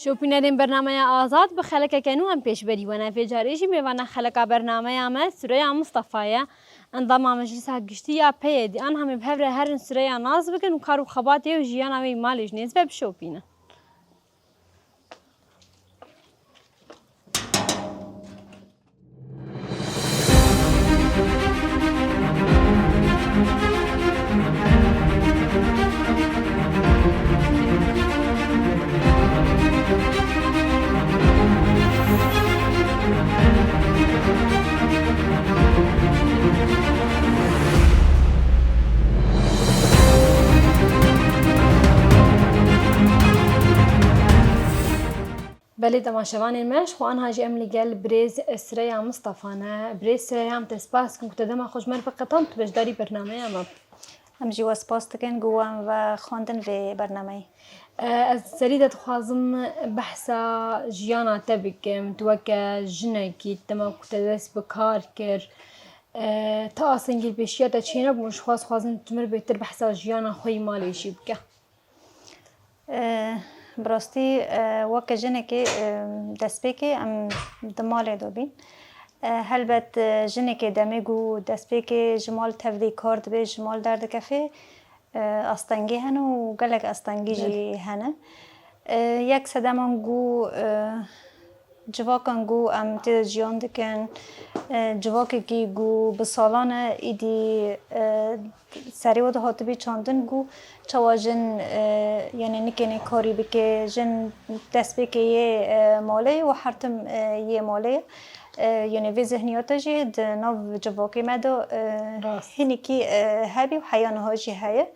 شوپینرین برنامه آزاد به خلق کنو هم پیش بری و نفی جاریشی میوانه خلق برنامه آمد سوره مصطفیه انضام مجلس گشتی یا پید آن همه بهر هر سوره ناز بکن و کارو خباتی و جیان همه مالش نیز به شوپینه. بله تماشاوان مش خو آنها جی املی گل بریز سریا مصطفانه بریز سریا هم تسپاس کن کتدم خوش مر بقطعم تبجداری برنامه اما هم جی واسپاس تکن گوام و خواندن و برنامه از سریدت خوازم بحثا جیانا تبکم توکه جنکی تما کتدس بکار کر تا اصلا بیشتر تا چینه بمش خوازم تمر بهتر بحثا جیانا خوی مالیشی بکه براستی وقت جنکی دست بکی ام دماله دو بین هلبت جنکی دمیگو دست بکی جمال تفدی کارد به جمال درد کفه استانگی هنو و گلک استانگی جی هنه یک صدامان گو جواکن گو ام تید جیان دکن جواکی کی گو بسالان ایدی سری و دهات بی چاندن گو چوا جن یعنی نکنه کاری بکه جن دست بکه یه ماله و حرتم یه ماله یعنی وی ذهنیات جید ناو جواکی مدو هنی کی هبی و حیانه ها جی هایه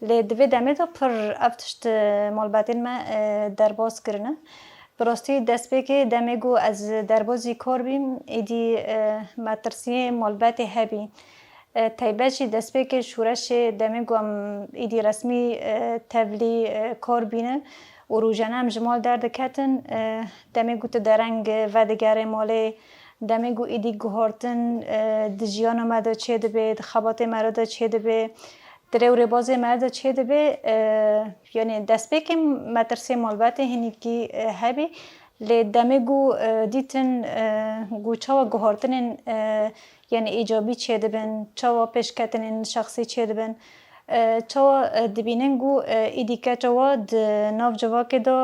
لدوی دمه دو پر افتشت مالباتین ما درباز کرنه براستی دست بکی دمیگو از دربازی کار بیم ایدی مترسی مالبات هبی تایبشی دست بکی شورش دمیگو هم ایدی رسمی تبلی کار بینه و روزانه هم جمال درد کتن دمیگو تدرنگ و دگره ماله دمیگو ایدی گوهارتن دجیان ماده چه دبه خبات مرده چه دبه دروره بازی مرد چه دبه یعنی دست بکیم مترسی مالبات هنی کی هبی لی دمیگو دیتن گو چوا گوهارتن یعنی ایجابی چه دبن چوا پیشکتن شخصی چه دبن چوا دبینن گو ایدیکه چوا ناف جواکه دا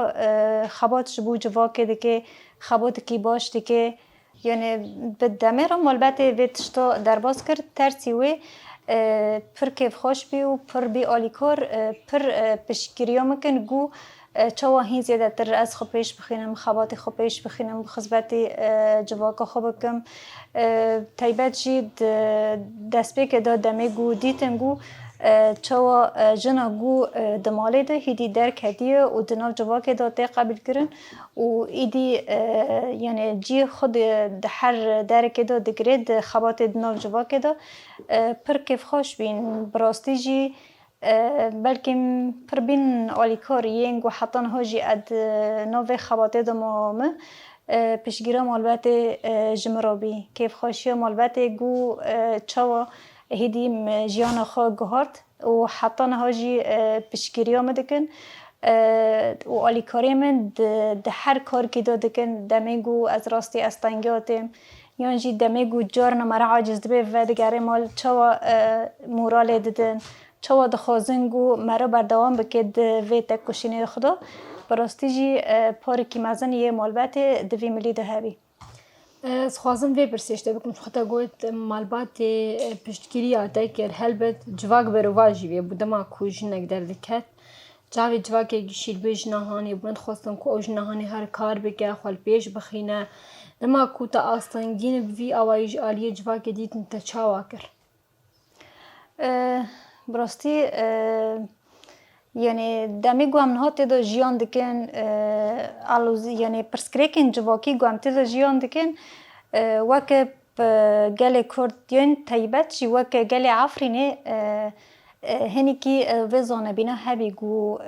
خباتش بو جواکه دکه خبات کی باش دکه یعنی به دمیر مالبات ویتشتا درباز کرد ترسیوه پر کیف خوش بی و پر بی آلیکار پر پشکریا مکن گو چوا هین زیاده تر از خو پیش بخینم خبات خو پیش بخینم خزبتی جواکا خو بکم تایبت جید دست بک دا دمی گو دیتن گو چوا جنا گو دماله ده هیدی درک هدیه و دناف جواک دا تی قبل کرن و ایدی یعنی جی خود هر درک دا دگرید خبات دناف جواک دا پر کیف خوش بین براستی جی بلکه پر بین آلیکاری ینگ و حتان ها جی اد ناف خبات دا مامه پیشگیره مالبات جمرابی کیف خوشی مالبات گو چوا هیدیم جیان خو گهارد و حتی نهاجی پیشگیری مدکن و آلیکاری من ده هر کار که دادکن دمیگو از راستی استانگیاتیم یعنی دمیگو جار نمره عاجز دبی و دگره مال چوا مورال دادن چوا دخوازنگو مره بردوام بکد وی تکشینی خدا براستی جی پاری که مزن یه مالبات دوی ملی ده هبی از خوازم وی برسیشته بکن خدا گوید مالبات پشتگیری آتا کر هلبت جواک برواجی وی بودم کوچ نگذر دکت جاوی جواک گشیل بیش نهانی بند خواستم که اوج نهانی هر کار بکه خال پیش بخینه نما کوتا آستانگین بی آوایج آلیه جواک دیت نتچاوا کر براستی یعنی دمی گوام نه تدا جیان دکن آلوز یعنی پرسکریکن جواکی گوام تدا جیان دکن وقت گله کردیان تایبت چی وقت گله عفرینه هنی کی وزانه بینا هبی گو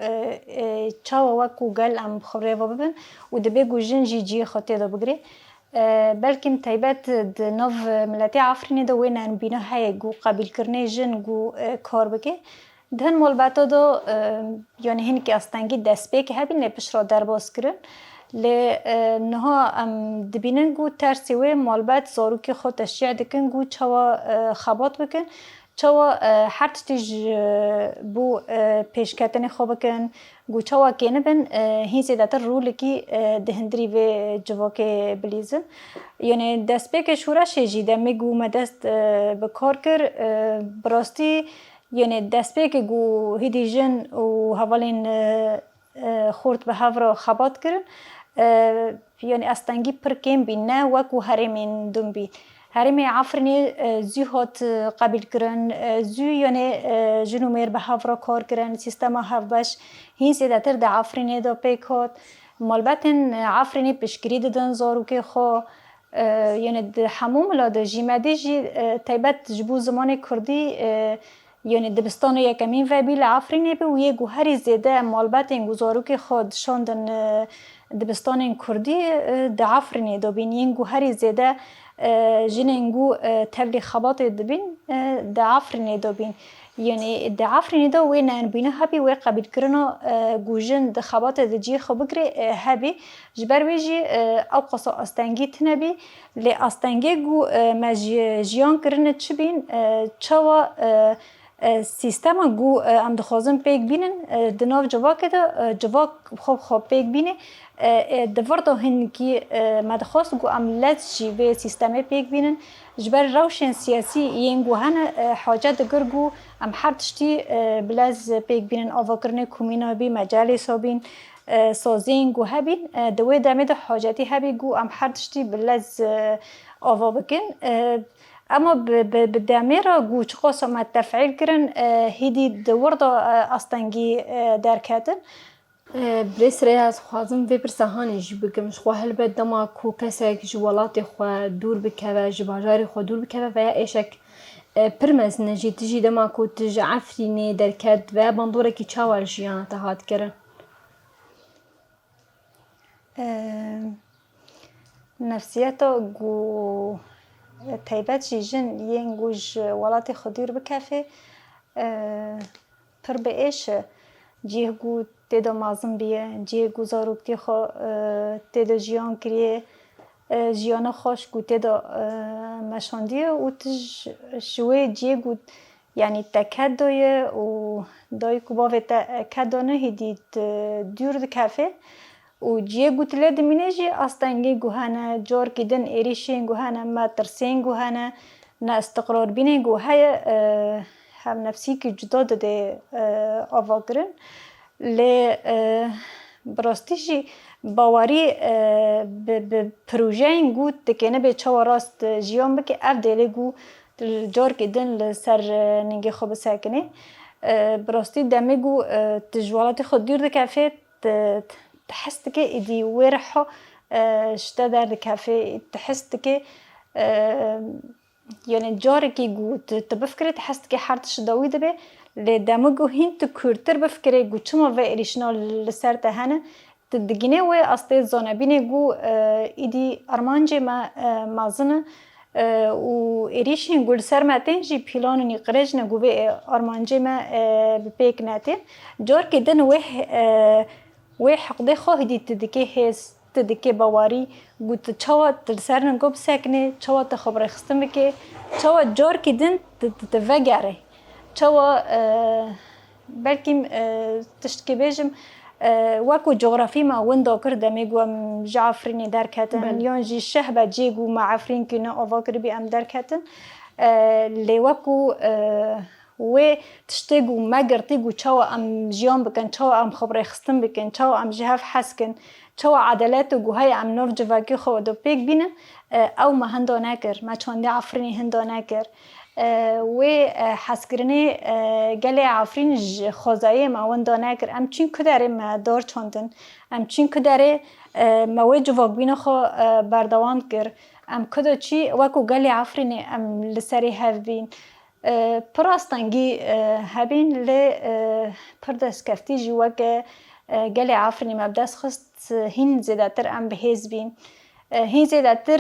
چاوا وقت گل ام خبره و ببین و دبی گو جنجی جی خاطر دا بگری بلکه تایبت نو ملتی عفرینه دا وین بینا های گو قبیل کرنه جن گو کار بکه دهن مال بعد دو یعنی هنی که استانگی دست به که هبی نپش را درباز کرن ل نها ام دبینن گو ترسی و مالبات زاروکی خود تشجیع دکن گو چوا خبات بکن چوا هر تیج بو پیشکتن خوب کن گو چوا کنه بن هیچ داتر رول کی دهندری و جواک بلیزن یعنی دست به که شورش جیده میگو مدست بکار کر براستی یعنی دست به که گو هیدی جن و حوالین خورد به هفرا خبات کرن یعنی استنگی پر کم بین نه وکو هرمین دم بین هرمی عفرنی زی هات قبیل کرن زی یعنی جنومیر به هفرا کار کرن سیستم هفبش هین سیدتر ده عفرنی دا پیکات مالبتن عفرنی پشکری دادن زارو که خو یعنی ده هموم لاده جیمده جی تایبت جبو زمان کردی یعنی دبستان یکمین و بیل عفرینه به و یه گوهری زیده مالبت گزارو که خود شاندن دبستان کردی ده عفرینه دو بین یه گوهری زیده جنگو تبلی خبات دبین ده عفرینه دو بین یعنی ده عفرینه دو وی نان بینه هبی وی قبیل کرنا گوجن ده خبات ده جی خو بگره هبی جبر ویجی او قصا استنگی تنبی لی استنگی گو مجی جیان کرنه چی بین چوا سیستم گو ام دخوازم پیک بینن دناو جواک ده جواک خوب پیک بینه دورتو هنکی مدخواست گو ام لز جی به سیستم پیک بینن جبر روشن سیاسی ینگو هن حاجت گرگو ام هر تشتی بلز پیک بینن آواکرن کومینا بی مجالس بین سازین گو هبین دوی دمه ده حاجتی هبی گو ام هر تشتی بلز آوا بکن اما بدامه را گوچ قسمت تفعیل کرن هیدی دوردا استنگی درکاتن بريس رياض خوازم في برسهاني جبكم شخو هلبت دما كو كسك جوالاتي خو دور بكبا جباجاري خو دور بكبا فيا ايشك برمز نجي تجي دما كو تجعفريني دركات و بندوركي چاوال جيانا تهات کرن نفسياتا گو تایبت جیجن ین گوش ولاتی خدیر بکفه پر به ایش جیه گو تیدا مازم بیه جیه گو زاروکتی خو تیدا جیان کریه جیان خوش گو تیدا مشاندیه و تج شوی جیه گو یعنی تکد دایه و دای کو باوه تکد دانه هیدید دور دکفه و جیه گوتله دمینه جی استنگی گوهانه جور کدن ایریشین گوهانه ما ترسین گوهانه نه استقرار بینه گوهای هم نفسی که جدا داده آواگرن لی براستی جی باوری به پروژه این گو تکنه به چوا راست جیان بکه اف دیله گو جور کدن لسر نگه خوب ساکنه براستی دمه گو تجوالات خود دیر دکفه تحس که ایدی ورحه شته در کافه تحس که یعنی جاری که گوت تبفکری تحس که حرتش داویده به لدمگو هین تو کورتر بفکری گو چما و ایریشنا لسر تهانه تدگینه و اصلی زانبینه گو ایدی ارمانجی ما مازنه و ایریشین گل سر ماتین جی پیلان نیقرج نگو به ارمانجی ما بپیک ناتین جار که دن و حقده خواهدی تدکی حس تدکی باوری گوت چوا تلسرن گوب سکنه چوا تخبر خستم بکه چوا جار کدن تفجره چوا بلکیم تشتکی بیجم وکو جغرافی ما وندا کرده میگویم جعفرینی در کتن یان جی شهبه جیگو معفرین که نه آواکر بی ام در کتن لی وکو و تشتگو مگرتگو چوا ام جیان بکن چوا ام خبر خستم بکن چوا ام جهف حس کن چوا عدالت گو های ام نور جواکی خود و پیک بینن او ما هندو نکر ما چونده عفرینی هندو نکر و حس کرنی گله عفرین خوزایی ما وندو نکر ام چین کداره ما دار چوندن ام چین کداره ما و جواک بین خو بردوان کر ام کدو چی وکو گله عفرینی ام لسری هف بین پراستانگی هبین لی پرداس کفتی جوا که گله عفرینی مبداس خست هین زیادتر ام بهز بین هین زیادتر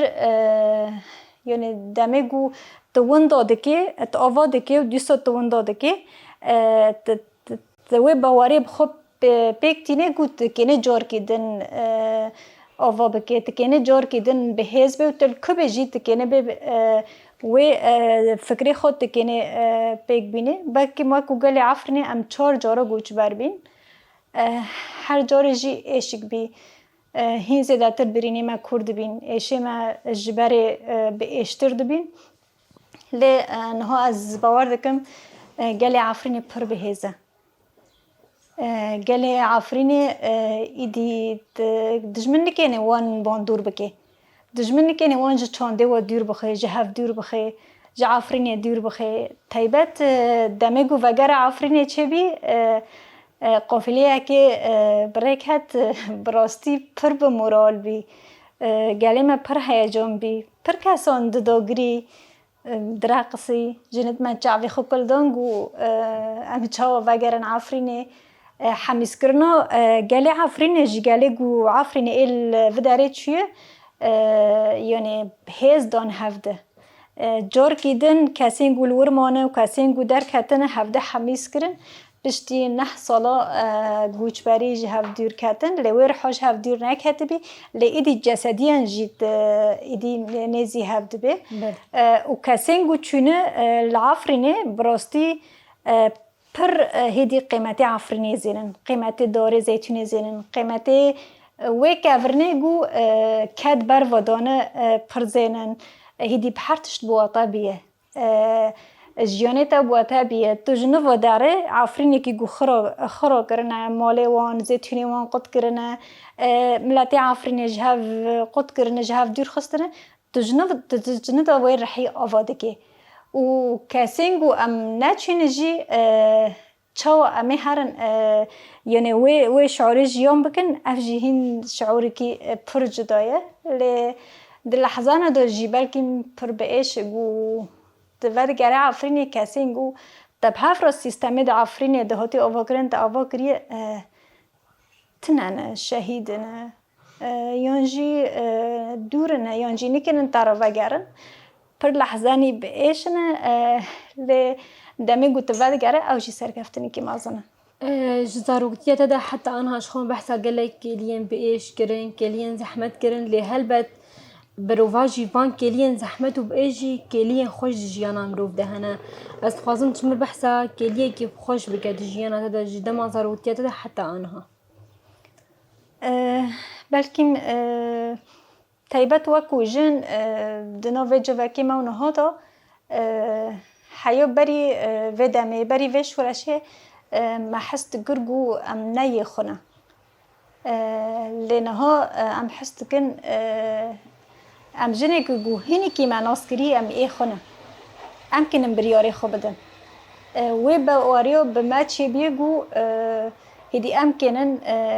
یعنی دمگو توان داده که تآوا دکی و دیسو توان داده که توی باوری بخوب پیک تینه گود کنه جار کدن آوا بکه تکنه جور کدن به حزب و تل کبه جی تکنه به و فکری خود تکنه پیک بینه بلکه ما کوگل عفرینه ام 4 جارا گوچ بر بین هر جار جی ایشک بی هین زیادتر برینه ما کرد بین ایشه ما جبر به ایشتر دبین لی نها از باور دکم گل عفرینه پر به هزه گله عفرینه ایدی دجمن نکنه وان باندور بکه دجمن نکنه وان جه چانده و دور بخه جه هف دور بخه جه عفرینه دور بخه تایبت دمگو وگر عفرینه چه بی قافلیه که برکت براستی پر به مورال بی گله ما پر هیجان بی پر کسان دداگری درقصی جنت ما چاوی خو کلدانگو ام چاو وگرن عفرینه حمیس کرنا گله عفرینه جگله گو عفرینه ال وداره چیه یعنی هز دان هفته جور کیدن کسین گول ورمانه و کسین گو در کتن هفته حمیس کرن پشتی 9 سالا گوچبری جه هف دور کتن لور حاج هف دور نکته بی لی ایدی جسدیان جید ایدی نزی هفته بی و کسین گو چونه العفرینه براستی پر هدی قیمتی عفرینه زینن قیمتی داره زیتونه زینن قیمتی وی کورنه گو کد بر ودانه پر زینن هدی بحرتشت بواتا بیه جیانه تا بواتا بیه تو جنو وداره عفرینه که گو خرا کرنه ماله وان زیتونه وان قد کرنه ملاتی عفرینه جهاv قد کرنه جهاv دور خستنه تو جنو تا وی رحی آواده که و کسینگو ام نچینه جی چاو امی هرن یعنی وی شعوری جیان بکن اف جیهین شعوری که پر جدایه لی در لحظانه دو جی بلکه پر بایش گو دور گره عفرینه کسینگو تبهاف را سیستمی دا عفرینه دهاتی آوا کرن تا آوا کریه تنانه شهیدنه یانجی دورنه یانجی نکنن تارا وگرن پر لحظانی به ایشنه لی دمی گوته ود گره او جی سرکفتنی که مازنه جزاروکتیه تدا حتی آنها شخون بحثا گله کلین به ایش کرن کلین زحمت کرن لی هلبت بروواجی وان کلین زحمت و به ایجی کلین خوش جیانا مروف دهنه از خوازم چمر بحثا کلیه که خوش بکد جیانا تدا جدا مازاروکتیه تدا حتی آنها بلکه تایبت وکو جن دنا و جوکی ما اونها دا حیا بری و دمی بری و شورشه ما حست گرگو ام نی خونه لنها ام حست کن ام جنه گو هنی کی مناس کری ام ای خونه ام کنم بریاری خو بدن و با واریو به ما چی بیگو هدی ام کنن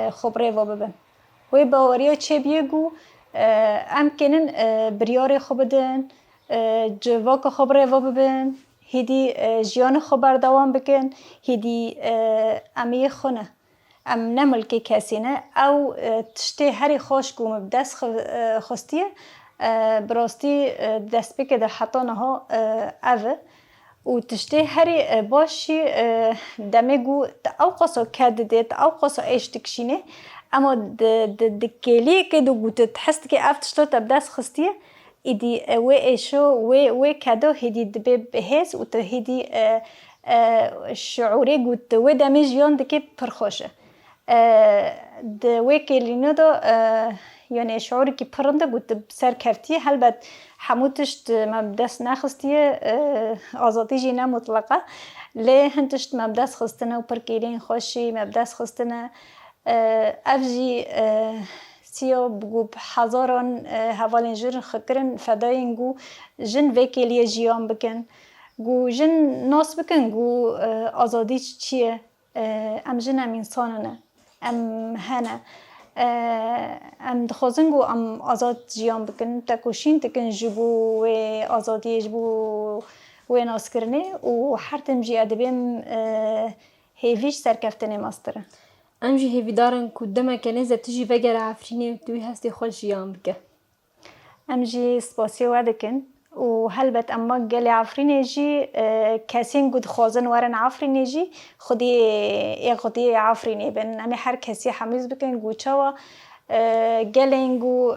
خبره و ببن و با واریو چی بیگو ام کنن بریاری خو بدن جواک خبره و ببن هدی جیان خبر دوام بکن هدی امی خونه ام نملکی کسی نه او تشتی هری خوش گوم بدست خستیه براستی دست بکه در حتا نها اوه و تشتی هری باشی دمگو تا او قصا کد ده تا او قصا ایش تکشینه اما دکلی که دو گوته تحست که افتشتا تا بدست خستیه ایدی و ایشو و کدو هدی دبی بهز و تا هدی شعوری گوت و دمی جیان دکی پرخوشه و کلینو دو یعنی شعوری که پرنده گوت سر کفتیه هلبت حموتشت مبدست نخستیه آزادی جینا مطلقه لی هنتشت مبدست خستنه و پرکیلین خوشی مبدست خستنه افجی سیو بگو هزاران حوالین جر خکرن فداین گو جن وکیلی جیان بکن گو جن ناس بکن گو آزادی چیه ام جن ام انسانه ام هنه ام دخوازن گو ام آزاد جیان بکن تکوشین تکن جبو و آزادی جبو و ناس کرنه و هر تم جی ادبیم هیویش سرکفتنه ماستره ام جی هیوی دارن کدوم کنیزه تجی وگر عفرینه توی هستی خوش جیان بکه ام جی سپاسی ودکن و هلبت اما گلی عفرینه جی کسین گود خوازن ورن عفرینه جی خودی عفرینه بن امی هر کسی حمیز بکن گوچه و گلنگ و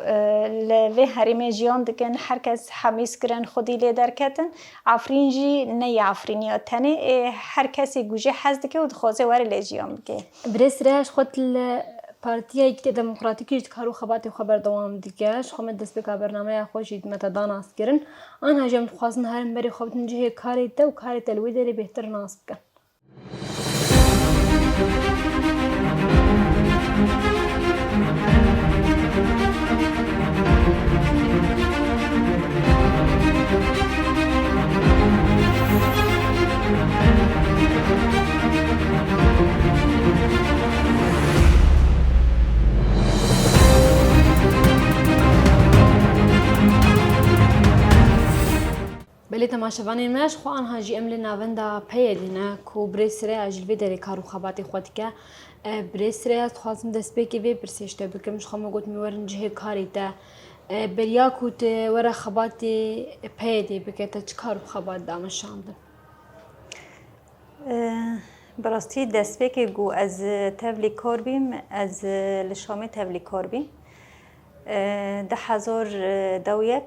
لوی هرمه جیان دکن هر کس حمیس کرن خودی لی درکتن عفرین جی نه عفرینی تنه هر کسی گوشه حز دکه و دخوازه وره لی جیان بکه برس رهش خود البارتية يكتي ديمقراطيكي يتكارو خباتي وخبر دوام ديكاش خمت دست بكا برنامج خوش متدان اسكرن انا هجم خوازن هرم بري خوبت نجي كاري تا وكاري تلويدري بهتر ناس بكن بله تماشاوانین ماش خو آنها جی امل ناوندا پیدینه کو برسره اجل ویدری کارو خباتی خود که برسره از خوازم دست بکی وی برسیشته بکمش خو مگوت میورن جه کاری تا بریا کوت ورا خباتی پیدی بکت چه کارو خبات دامشانده براستی دست بکی گو از تبلی کار بیم از لشامه تبلی کار بیم 10,000 دویک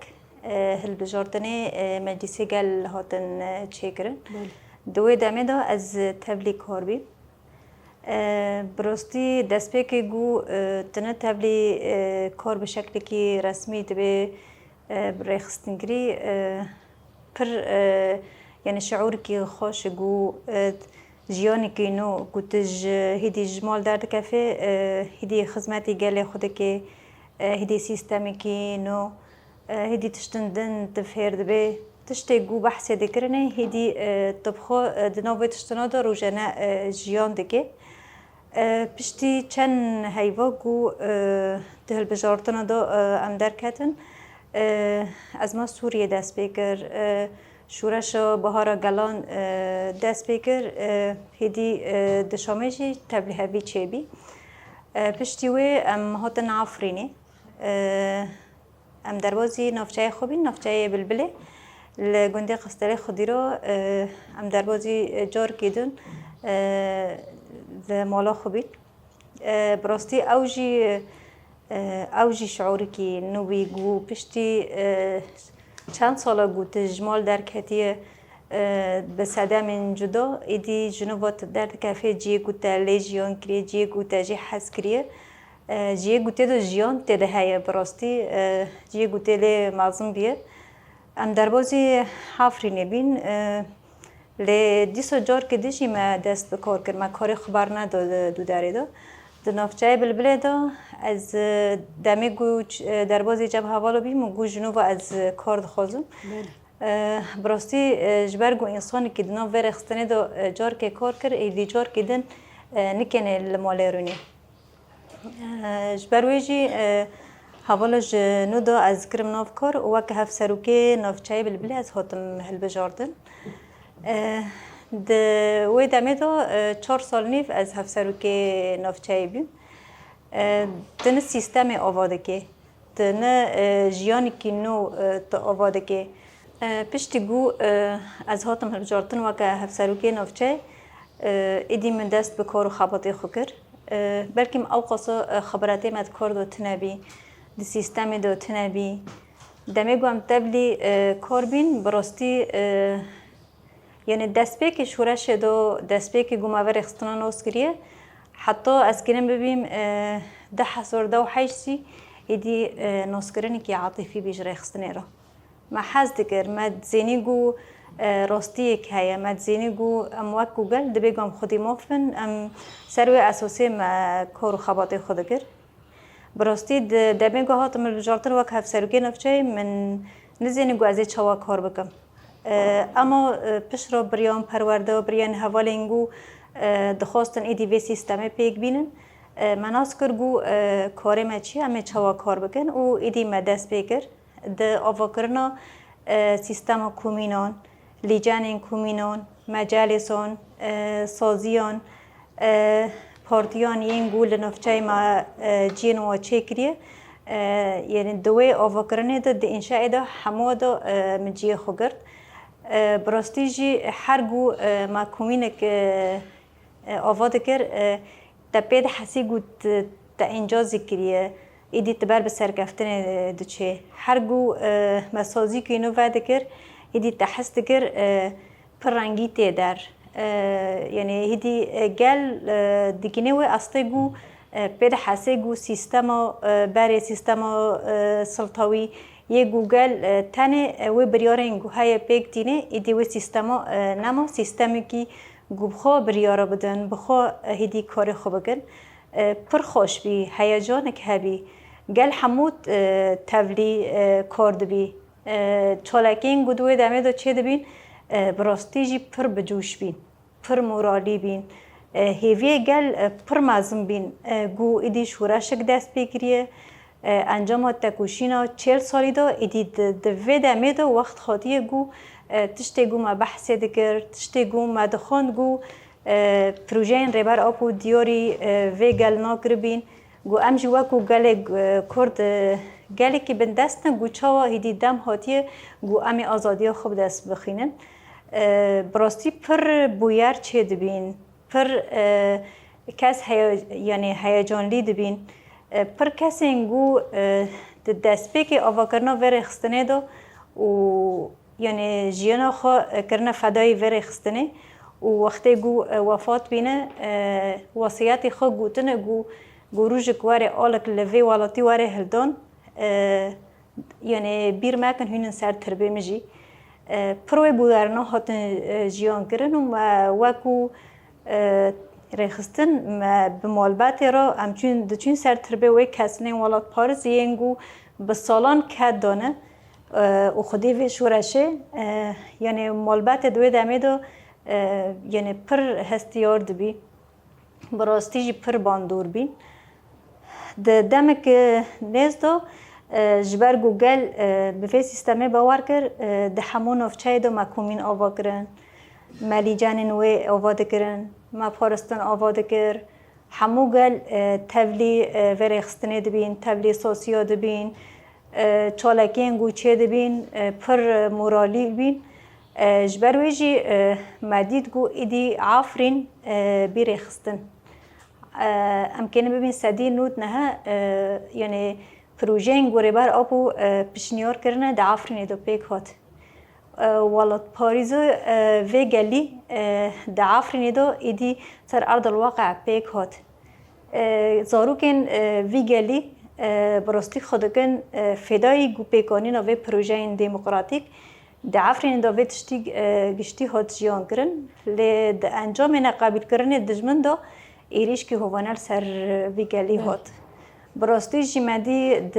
هل بجاردنه مجلسی گل هاتن چیکرن دوی دامه دا از تبلی کار بیم براستی دست بکی گو تنه تبلی کار به شکلی که رسمی دبی برخستنگری پر یعنی شعور کی خوش گو جیانی کی نو گوتج هدی جمال درد کافه هدی خدمتی گله خود که هدی سیستمی کی نو هدی تشتندن تفهر دبی تشتی گو بحث دکرنه هدی طبخو دنوبه تشتنادا روزانه جیان دکه پشتی چند هیوا گو دهل بجارتنا دا ام درکتن از ما سوریه دست بکر شورش بهارا گلان دست بکر هدی دشامشی تبلیغ بی چه بی پشتی وی ام هاتن عفرینی ام دروازی نافچه خوبی نافچه بلبله لگنده قستره خودی رو ام دروازی جار کدون مالا خوبی براستی اوجی شعوری که نوی گو پشتی چند ساله گو تجمال در کتیه به صدا من جدا ایدی جنوبات در کافه جیه گو تا لیجیان کریه جیه گو تا جی حس کریه جیه گو تا دو جیان تا ده های براستی جیه گو تا لی معظم بیه ام در بازی حفری نبین لی دیسو جار که دیشی ما دست بکار کرد ما کاری خبر نداد دو داره دا دنافچه بلبله دا از دمی گو در بازی جب حوالو بیم و گو جنوب از کار دخوازم براستی جبر گو انسانی که دناف ور اخستنه دا جار که کار کرد ایدی جار که دن نکنه لماله رونی جبر ویجی حوالا جنو دا از کرم ناف کار و که هف سروکه نافچه بلبله از هاتم هل بجاردن وی دمه دا 4 سال نیف از هفسرو که نافچه بیم دنه سیستم آواده که دنه جیانی که نو آواده که پشتی گو از هاتم هلبجارتن و که هفسرو که نافچه ایدی من دست به کار و خباتی خو کر بلکه اوقاسا خبراتی مد کار دو تنبی دی سیستم دو تنبی دمه گو هم تبلی کار بین براستی یعنی دست به که شورش دو دست به که گماور اخستنا نوز کریه حتی از کنم ببیم 10,028 ایدی نوز کرنی که عاطفی بیش اخستنه را ما حز دکر مد زینی گو راستی که هیا مد زینی گو اموک گوگل دبی گم خودی موفن ام سروی اساسی ما کار و خباتی خود کر براستی دبی گو هاتم البجارتن وک هف سروکی نفچه من نزینی گو ازی چوا کار بکم اما پیش رو بریان پرورده و بریان حوالینگو دخواستن ایدی وی سیستم پیک بینن مناس کرگو کاری ما چی همه چوا کار بکن و ایدی ما دست بکر ده آوا کرنا سیستم کومینان لیجان کومینان مجالسان سازیان پارتیان ینگو لنفچه ما جین و چکریه یعنی دوی آوا کرنه ده انشاء ده همه ده مجیه خوگرد براستی جی هر گو ما کومینک آواده کر تا پید حسی گو تا اینجا ذکریه ایدی تبر به سرکفتن دچه هر گو مسازی که اینو وعده کر ایدی تحس کر پر رنگی تی در یعنی ایدی گل دیگنه و اصلی گو پید حسه گو سیستم بر سیستم سلطوی یه گوگل تنه و بریاره گو های پیک دینه ایدی و سیستم نما سیستمی که گو بخوا بریاره بدن بخوا هیدی کار خوب بگن پر خوش بی هیجان که هبی گل حمود تولی کارد بی چالکین گودوی دمه دو چه دبین براستی جی پر بجوش بین پر مورالی بین هیوی گل پر مازم بین گو ایدی شورشک دست بگیریه انجام تکوشینا 40 سالی دا ایدی دوی دمه دا وقت خاطیه گو تشتی گو ما بحثی دکر تشتی گو ما دخوند گو پروژین ریبر آپو دیاری وی گل ناکر بین گو ام جوا کو گله کرد گله که بن دستن گو چاوا هیدی دم هاتیه گو امی آزادی خوب دست بخینن براستی پر بویر چه دبین پر کس یعنی هیجان لی دبین پر کسی گو دست پی که آوا کرنا ور خستنه دو و یعنی جیانا خو کرنا فدای ور خستنه و وقتی گو وفات بینه وصیت خو گوتنه گو روز کواره آلک لوی والاتی واره هلدان یعنی بیر مکن هنن سر تربیه میجی پروی بودارنا هاتن جیان کرن و وکو رخستن به مالبات را همچون دچین سر تربیه وی کسنین ولات پارس ینگو به سالان کد دانه و خودی وی شورشه یعنی مالبات دوی دمه دو یعنی پر هستیار دبی براستی جی پر باندور بین دمک نیز دو جبر گوگل به سیستمی باور کرد ده همون افچای دو مکومین آوا کرن مالی جانین وی آوا دکرن ما پارستان آوا دکر همو گل تولی ورخستنه دبین تولی سوسیا دبین چالکین گوچه دبین پر مورالی بین جبر ویجی مدید گو ایدی عافرین بیرخستن امکنه ببین صدی نود نه یعنی پروژه گوره بر آبو پیشنیار کرنه ده عفرین دو پیک هات ولات پاریزو وی گلی ده عفرین دو ایدی سر ارض الواقع پیک هات زاروکن وی گلی براستی خودکن فدای گو پیکانی نوی پروژه دموکراتیک ده عفرین دو وی تشتی گشتی هات جیان کرن لی ده انجام نقابل کرنه دجمن دو ایریش که هوانل سر وی گلی هات براستی جمعی د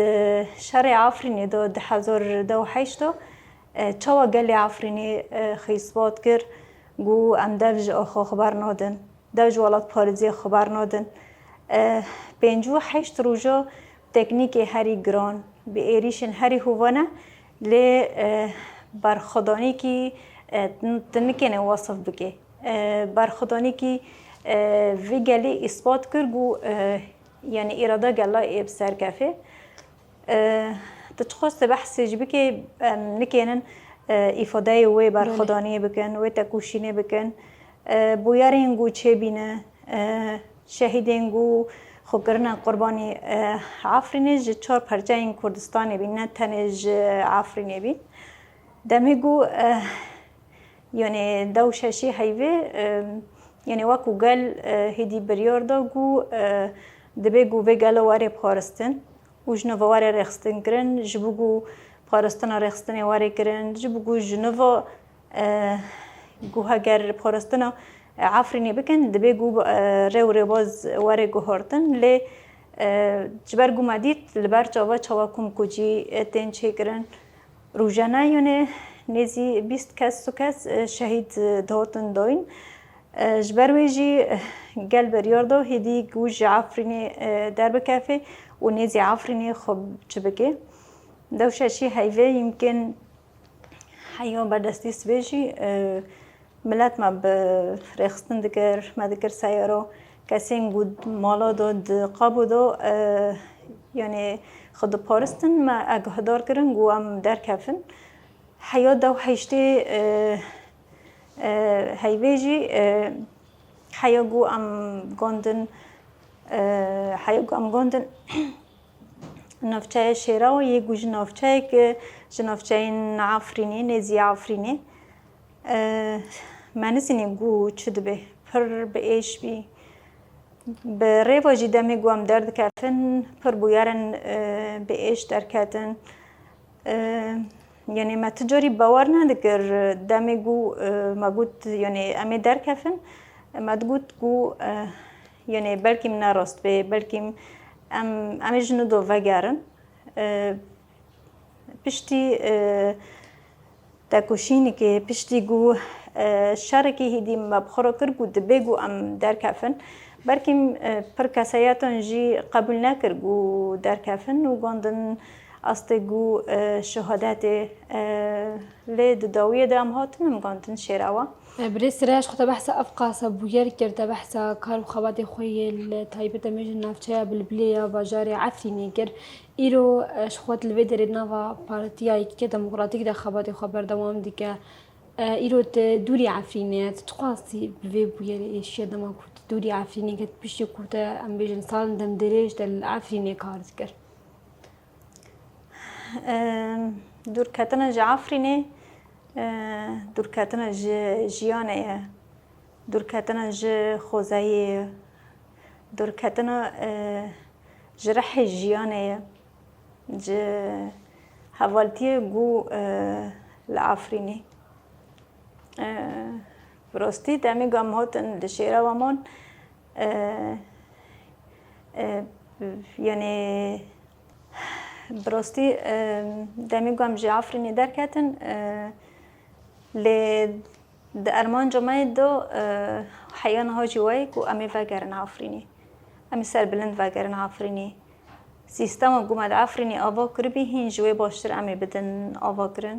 شرع عفرینی دو 2008 دو چوا گلی عفرینی خیسبات کر گو ام دوج آخا خبر نادن دوج ولات پارزی خبر نادن 58 روزا تکنیک هری گران به ایریشن هری هوانه لی برخدانی کی تنکنه وصف بگه برخدانی کی وی گلی اثبات کر گو یعنی اراده گلای بسر کافه تخصص بحث جبی که نکنن افاده وی برخدانی بکن وی تکوشینه بکن بویارین گو چه بینه شهیدین گو خوکرنا قربانی عفرینه ج 4 پرچه این کردستانی بین نه تنج عفرینه بین دمی گو یعنی دو ششی هیوه یعنی وکو گل هدی بریار دا گو دبی گو به گل واره پارستن وجنو واره رخستن کرن جبو گو پارستن رخستن واره کرن جبو گو جنو گو هگر پارستن عفرینی بکن دبی گو رو باز واره گو هرتن لی جبر گو مدید لبر چاوا کم کجی تین چه کرن روزانه یعنی نیزی 20 کس شهید دهاتن داین جبر ویجی گل بریار دو هدی گوش عفرینی در بکافه و نیزی عفرینی خوب چه بگه دوششی هیوه یمکن حیان بردستی سویجی ملت ما برخستن دکر ما دکر سیارو کسی گود مالا داد قابو دو یعنی خود پارستن ما اگهدار کرن گو هم در کفن حیات دو هشته هیویجی حیاگو ام گاندن نافچه شیرا و یه گوش نافچه که نافچه عفرینی نزی عفرینی منزینی گو چود به پر به ایش بی به ریواجی دمی گوام درد کفن پر بویارن به ایش در کتن یعنی ما تجاری باور ندکر دمی گو ما گوت یعنی امی در کفن ما گوت گو یعنی بلکیم نراست به بلکیم امی جنو دو وگرن پشتی تکوشینی که پشتی گو شرکی هیدی مبخورا کر گو دبیگو ام در کفن بلکیم پر کسایتان جی قبول نکر گو در کفن و گاندن استگو شهادت لید داویه دام هاتن مگاندن شیراوا بريس راش خطا بحثا أفقاسا بويركر تبحثا كارو خباتي خوي التايبة ميجن نافشايا بالبلية باجاري عفريني كر إيرو شخوات الفيدر نافا بارتياي كي ديمقراطيك دا خباتي خبر دوام ديكا إيرو دوري عفريني تتقاسي بفي بويري إيشيا دما كوت دوري عفريني كت بشي كوتا أم بيجن سالن دم دريج دل عفريني كارز كر دور كتنا جعفريني دور کتن جیانه دور کتن خوزایی دور کتن جرح جیانه حوالتی گو لعفرینی براستی دمی گم هاتن دشیره و من یعنی براستی دمی گم جعفرینی در کتن ل درمان جمعه دو حیان ها جوایی کو امی وگرن عفرینی امی سر بلند وگرن عفرینی سیستم گومد عفرینی آوا کربی هین جوی باشتر امی بدن آوا کرن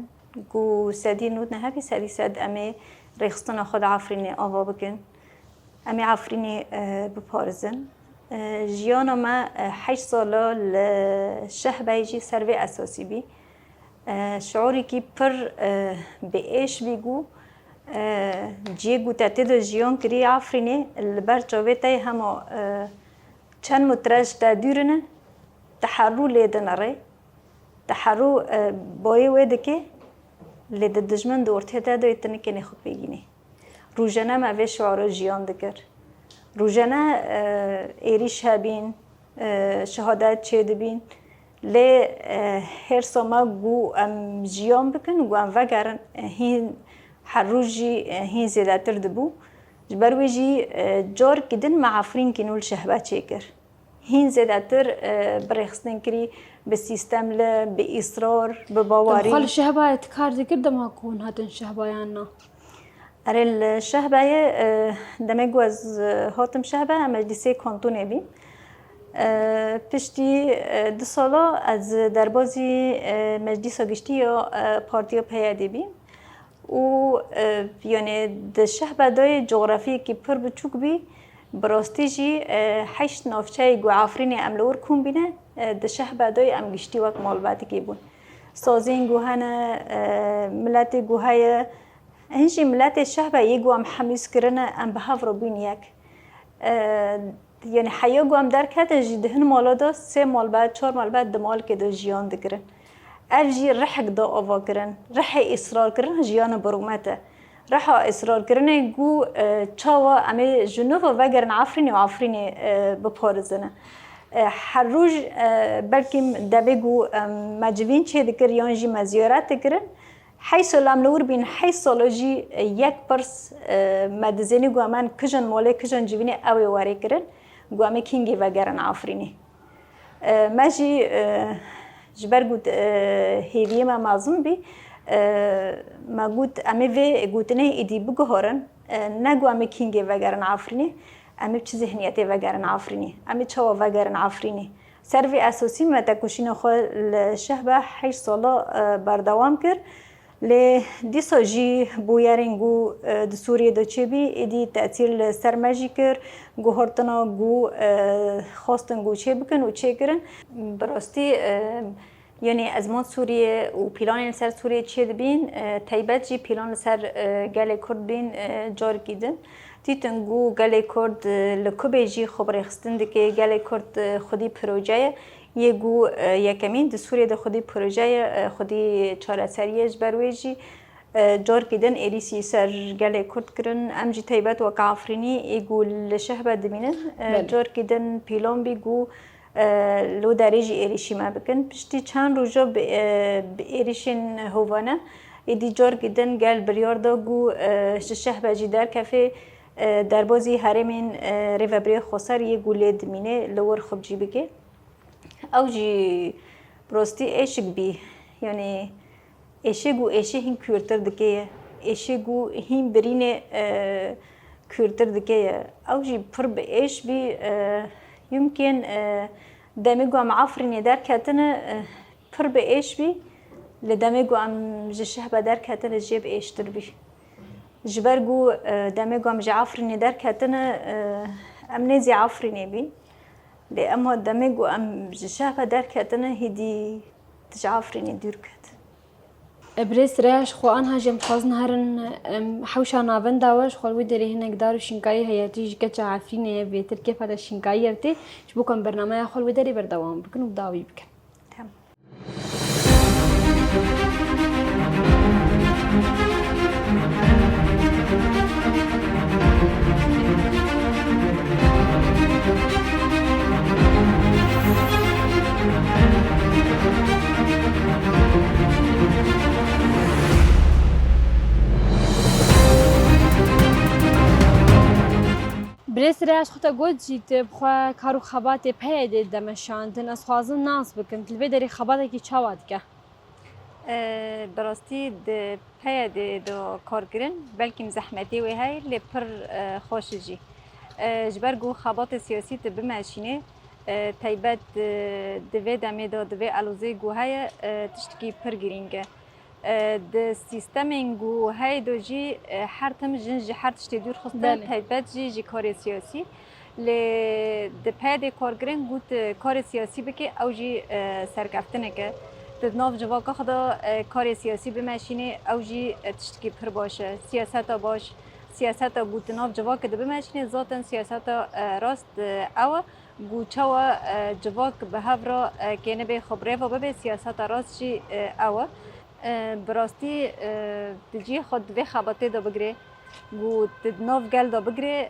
گو سدی نود نه بی سدی سد امی ریخستن خود عفرینی آوا بکن امی عفرینی بپارزن جیانا ما 8 ساله لشهبه جی سروی اساسی بی شعوری که پر به ایش بیگو جیگو تاتیدو جیان کری عفرینه البر جاوه تای همه چند مترج دادورنه تحرو لیدن اره تحرو بایی ویده که لید دجمن دورته دادو ایتنه که نخود بگینه روزانه ما وی شعور جیان دکر روزانه ایریش هبین شهادت چه دبین لی هر سما گو ام جیان بکن گو ام وگرن هین هر روزی هین زیادتر دبو جبروی جی جار کدن معفرین کنول شهبه چیکر هین زیادتر برخصن کری به سیستم ل به اصرار به باوری. خال شهبه کار ذکر دم کن هاتن شهبه یانا. اره الشهبه دمگو از هاتم شهبه مجلسی کانتونه بی. پشتی 2 سالا از دربازی مجلس گشتی یا پارتیا پیاده بیم و یعنی ده شهبه دای جغرافی که پر بچوک بی براستی جی 8 نافچه گو عفرین املور کن بینه ده شهبه دای ام گشتی وقت مالباتی که بون سازین گو هنه ملت گو های هنجی ملت شهبه یه گو ام حمیز کرنه ام به هفر بین یک یعنی حیا گوام در کته جی دهن مالا دا 3 مال بعد 4 مال بعد دمال که دا جیان دکرن اف جی رحق دا آوا کرن رح اصرار کرن جیان برومته رح اصرار کرن گو چاوا امی جنوب وگرن عفرینی و عفرینی بپارزنه هر روز بلکیم دبیگو مجوین چه دکر یان جی مزیارت دکرن 8 سال املور بین 8 سال جی یک پرس مدزنی گو من کجن ماله کجن جوینی اوی واری کرن گوامی کینگی وگرن عفرینی ماجی جبر گود هیوی ما مازم بی ما گود امی وی گودنه ایدی بگهارن نگوامی کینگی وگرن عفرینی امی چه ذهنیتی وگرن عفرینی امی چوا وگرن عفرینی سروی اساسی ما تکوشین خو شهبه 8 سالا بردوام کرد لی دیسا جی بویارنگو د سوریه د چبی ایدی تأثیر سرمجی کر گو هرتنا گو خواستن گو چه بکن و چه کرن براستی یعنی ازمان سوریه و پیلان سر سوریه چه دبین تایبت جی پیلان سر گل کرد بین جار کیدن تیتن گو گل کرد لکوبه جی خبر خستند که گل کرد خودی پروژه یه گو یکمین د سوریه د خودی پروژه خودی چارەسەریەش بەروێژی جار کردن ایریسی سر گل کرد کرن ام جی تایبت و کافرینی ایگو لشه بد بینن جار کردن پیلان بیگو لو درجی ایریشی ما بکن پشتی چند روزا به ایریشین هوانه ایدی جار کردن گل بریاردا گو ششه بجی در کفه در بازی هرمین ریوبری خسر یه گولید مینه لور خوب جی بگه او جی براستی عشق بی یعنی اشگو اشه هین کورتر دکیه اشگو هین برینه کورتر دکیه او جی پر به اش بی يمكن دمجو ام عفرني در كاتنا پر به اش بي لدمجو ام جشهبه در كاتنا جيب اش تربي جبرجو دمجو ام جعفرني در كاتنا ام نزي عفرني بي لأما دمجو ام جشهبه در كاتنا هدي تجعفرني دوركت بريس ريش خو أنها جم خازن هرن حوشا نافن داوش خو الودري هناك دارو شنكاي هياتي جكتش عارفين يا بيتر كيف هذا الشنكاي يرتي شبوكم برنامج خو الودري بردوام بكنو بداوي بك تمام بريس ريش خو تقول جيت بخوا كارو خباتي بيد دمشاندن از خازن ناس بكم الودري خباتي كي چاواد که براستی د پید دو کارگرن بلکه زحمتی و هی لپر خوشجی جبرگو خبات سیاسی ت بمشینه تایبت دوی دمی دا دوی علوزه گو های تشتکی پر گرینگه د سیستم گو های دو جی هر تم جنج هر تشتی دور خسته تایبت جی کار سیاسی ل د پید کارگرن گوت کار سیاسی بکه او جی سرکفتنه که ناف جواکا خدا کار سیاسی بمشینه او جی تشتکی پر باشه سیاست باش سیاست گوت ناف جواک ده بمشینه ذاتن سیاست راست او گوچوا جواک به هفرا کنه به خبره و به سیاست راست چی او براستی تجی خود به خباته دا بگره گوت ناف گل دا بگره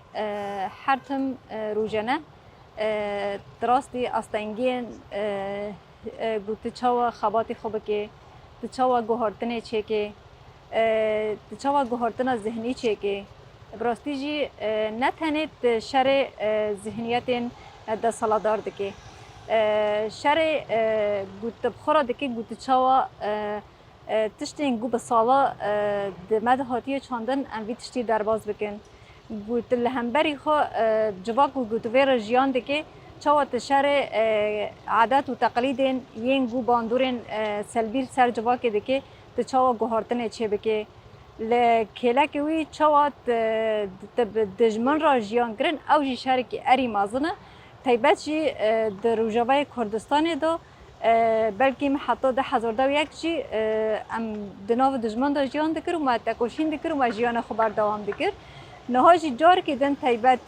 هر تم روزانه دراستی استنگین گوت چاوا خباتی خوبه که چاوا گوهرتنه چه که چاوا گوهرتنه ذهنی چه که براستی جی نه تنید شر ذهنیت د سالادار دکه شر گوت بخورا دکه گوت چاوا تشتین گو به سالا د مدهاتی چاندن انوی تشتی درباز بکن گوت لهمبری خو جواک و گوت ویر جیان دکه چاوا تشر عادت و تقلیدین ین گو باندورین سلبیر سر جواک دکه چاوا گوهرتنه چه بکه لکلک وی چاوا دجمن را جیان کرن او جی شرکی اری مازنه تایبت جی در روجاوای کردستان دو بلکه حتی ده هزار دو یک جی ام دناو دجمن دا جیان دکر و ما تکوشین دکر و ما جیان خبر دوام دکر نهاجی جار کردن تایبت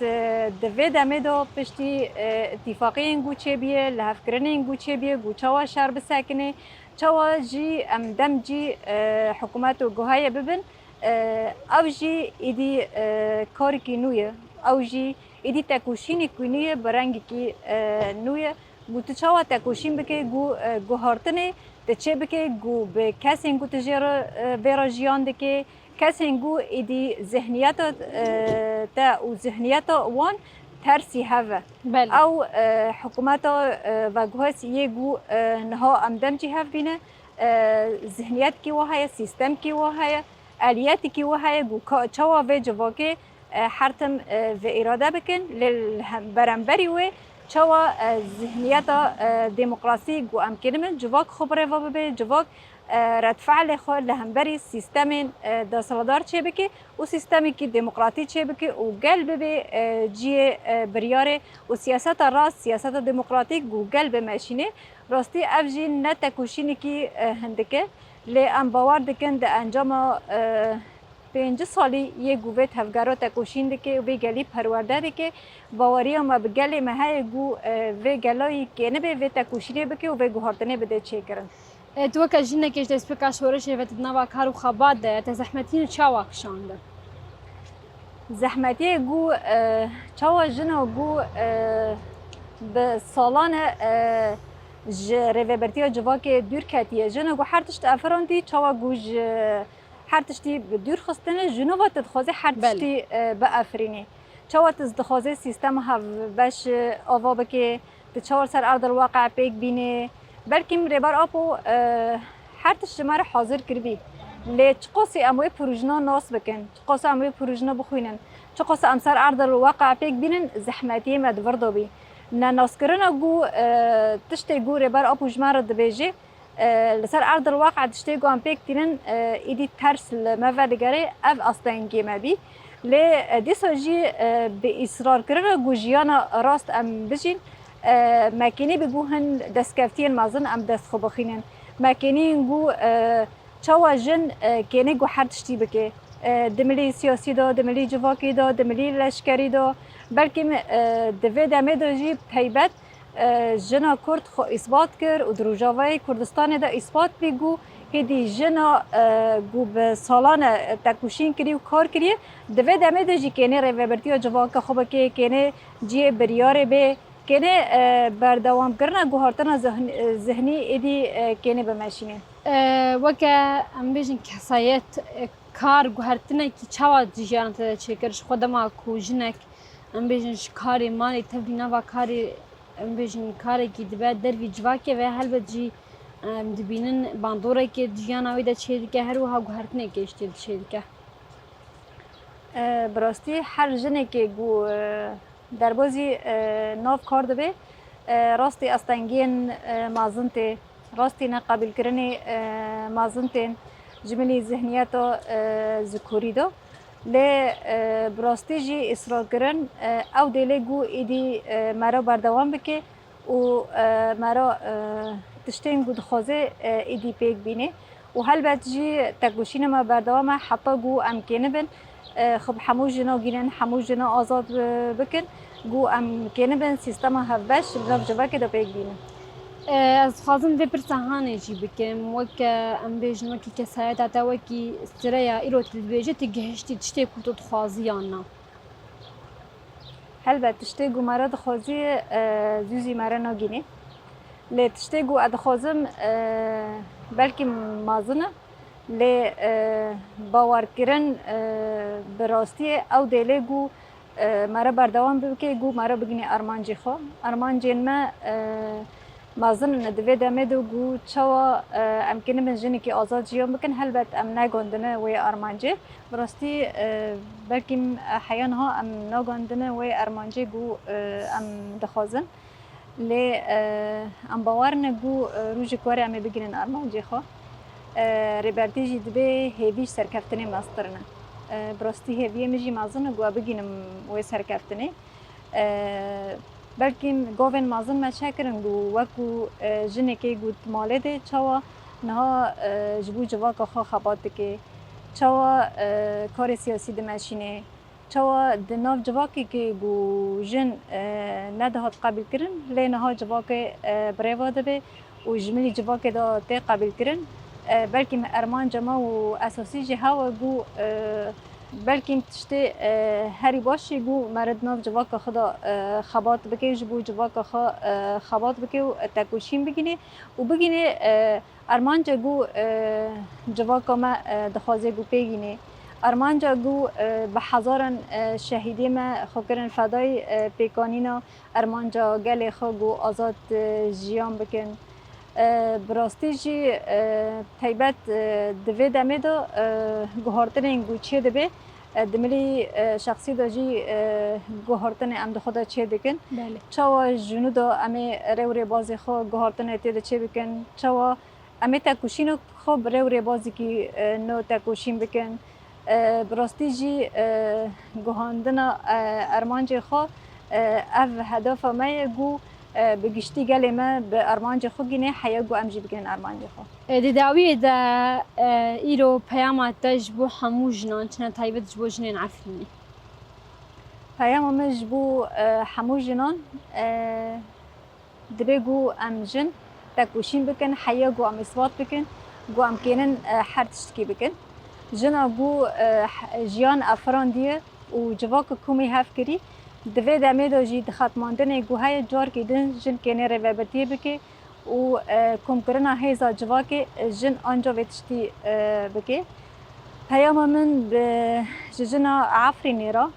دوی دمه دا پشتی اتفاقی اینگو چه بیه لحفکرن اینگو چه بیه گو چاوا شهر بسکنه چاوا جی ام دم جی حکومت و گوهای ببن او جی ایدی کاری که نویه او جی ایدی تکوشینی کنیه برنگی که نویه گو تو چاوا تکوشین بکه گو هارتنه ده چه بکه گو به کسی اینگو تجیر ویرا جیان دکه کسی اینگو ایدی ذهنیت تا و ذهنیت وان ترسی هوا او حکومت و گوهس یه گو نها امدم جی هف بینه ذهنیت کی وهای سیستم کی وهای آلیتی کی وهای گو چوا و جواکه هر تم و اراده بکن برانبری و چوا ذهنیت دموکراسی گو امکنه جواک خبره و به جواک رد فعل خود لهمبری سیستم دستاوردار چه بکه و سیستمی که دموکراتی چه بکه و قلب به جی بریاره و سیاست راست سیاست دموکراتیک گو قلب ماشینه راستی افجی نتکوشینی که هندکه لی ام باور دکن ده انجام 5 سالی یه گوه هفگارا تکوشین دکه و گلی پرورده دکه باوری ما به گلی مهای گو و گلایی که نبه و تکوشیری بکه و گوهارتنه بده چه کرن. تو که جنکش دست به کاشورش و تنها کارو خباد ده تزحمتین چاوک شانده. زحمتی گو چاوا جنو گو به سالانه روابرتی جواکه دور کتیه جنو گو هر تشت افراندی چاوا گوج هر تشتی دور خستنه جنو و تدخوازه هر تشتی به افرینی چاوا تدخوازه سیستم ها باش آوا بکه تچار سر ارض الواقع پیک بینه بلکه ربار آپو هر تشت ماره حاضر کربی لی چقاسی اموی پروژنا ناس بکن چقاسی اموی پروژنا بخوینن چقاسی امسر ارض الواقع پیک بینن زحمتی مدورد بی نه ناس کردن گو تشتی گو ربار آپو جمار دبیجه لسر ارض الواقع تشتی گو ام پیک تینن ایدی ترس لمفردگره اف اصلاً ما بی لی دیساجی به اصرار کردن گو جیانا راست ام بجین ماکنی بگوهن دستکفتین مازن ام دست خوب خینن ماکنی گو چاوا جن کنه گو هر تشتی بکه دملی سیاسی دا دملی جواکی دا دملی لشکری دا بلکه دوی دمه دا جی پیبت جنا کرد خو اثبات کر و در جاوی کردستان دا اثبات بگو هدی جنا گو به سالان تکوشین کری و کار کری دوی دمه دا جی کنه روابرتی و جواک خوب که کنه جی بریاره به کنه بردوام کردن گوهارتن ذهنی ایدی کنه بمشینه وکه ام بیشن کسایت کار گوهرتنه کی چاوا جیان ته چکرش خودما کوجنک ام بیشن کاری مالی تبینا و کاری ام بیشن کاری کی دبه در وی جواکه و هل بجی دبینن باندوره کی جیان اویده چیل که هر وها گوهرتنه کیشتیل چیل که براستی هر جنه که گو در بازی ناف کار دبه راستی استنگین مازنته راستی نقابل کردن مازنتین جملی ذهنیت و ذکوری دو لی براستی جی اصرار کردن او دلی گو ایدی مرا بردوام بکه و مرا تشتین گود خوازه ایدی پیک بینه و هل بعد جی تکوشین ما بردوام حتی گو امکنه بن خب همو جنا گیرن همو جنا آزاد بکن گو امکنه بن سیستم هفبش بناف جواکه دا پیک بینه از خازن و پرسهانه جی بکم وکه ام بیشن وکی کسایت تا وکی استریا ایرو تدبیجه تگهشتی تشتی کتو خوازی آنها هل بعد تشتی گو مرا دخوازی زوزی مرا نگینه لی تشتی گو ادخوازم بلکه مازنه لی باور کردن براستی او دلی گو مرا بردوام بکه گو مرا بگینه ارمانجی خو ارمانجی ما مازن ندوی دمه دو گو چوا امکنه من جنی که آزاد جیام بکن هل بعد ام نگندنه و ارمانجی براستی بلکه حیان ها ام نگندنه و ارمانجی گو ام دخوازن لی ام باور نگو روز کاری ام بگیرن ارمانجی خو ریبرتی جی دبی هیویش سرکفتنی ماسترنه براستی هیویه میجی مازن گو بگیرم و سرکفتنی بلکه گاون مازن مشکرن گو وکو جنکی گو ماله ده چوا نه جبو جواک خو خبات که چوا کار سیاسی دمشینه چوا دناف جواکی که گو جن ندهات قبول کرن لی نه جواک بريواده به و جملی جواک دا تی قبول کرن بلکه ارمان جما و اساسی جها و گو بلکه تشتی هری باشی گو مرد ناف جواک خدا خبات بکی جبو جواک خبات بکی و تکوشین بگینه و بگینه ارمان جا گو جواک ما دخوازه گو پیگینه ارمان جا گو به هزاران شهیدی ما خوکرن فدای پیکانینا ارمان جا گل خو گو آزاد جیان بکن براستی جی تایبت دوی دمه دو گوهارتن این گو چیه دبه دملی شخصی دا جی گوهارتن ام خدا چیه دکن چاوا جنو دا امی رو بازی خو گوهارتن تیده چیه بکن چاوا امی تکوشین خوب رو بازی که نو تکوشین بکن براستی جی گوهاندن ارمان جی خو اف هدف ما گو بگشتی گلی ما به ارمانج خو گینه حیا گو ام جی بگین ارمانج خو دی داوی دا ایرو پیامات داش بو همو جنان چنه تایبت جبو جنین عفرینی پیام مج بو همو جنان دبی گو ام جن تکوشین بکن حیا گو ام اثبات بکن گو ام کنن هر تشتکی بکن جنا گو جیان افران دیه و جواک کومی هف کری دوی دمه دا جی دخات ماندن گو های جار کدن جن کنه روابطیه بکه و کم کرنا هیزا جواک جن آنجا ویتشتی بکه پیام من به جنا عفرینی را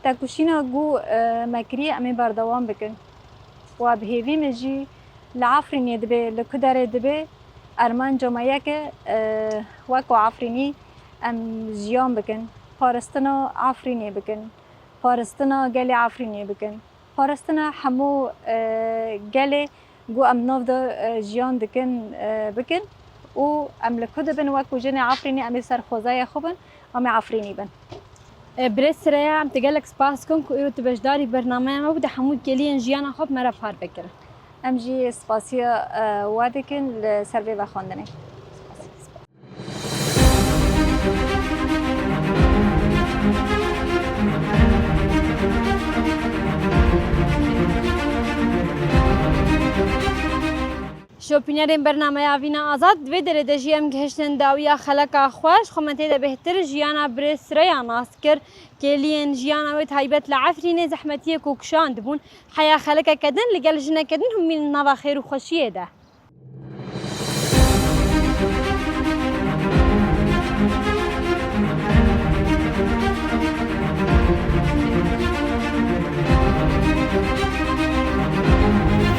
تکوشینا گو مکری امی بردوام بکن و بهیوی مجی لعفرینی دبی لکدر دبی ارمان جمعیه که وکو عفرینی ام جیان بکن پارستنا عفرینی بکن پارستنا گلی عفرینی بکن پارستنا همو گلی گو ام ناف دا جیان دکن بکن و ام لکد بن وکو جن عفرینی امی سرخوزای خوبن امی عفرینی بن برس ریا ام تقلق سپاس کن که ایرو تبشداری برنامه ما بوده حمود گلین جیانا خوب مرا پار بکره ام جی سپاسیا وادکن لسروی و خواندنه شوپینرین برنامه آوینا آزاد دوی دره دجیم گهشتن داویا خلقا خوش خمنته ده بهتر جیانا برس ریا ناسکر کلین جیانا و تایبت لعفرین زحمتیه کوکشان دبون حیا خلقا کدن لگل جنه کدن هم من نوا خیر و خوشیه ده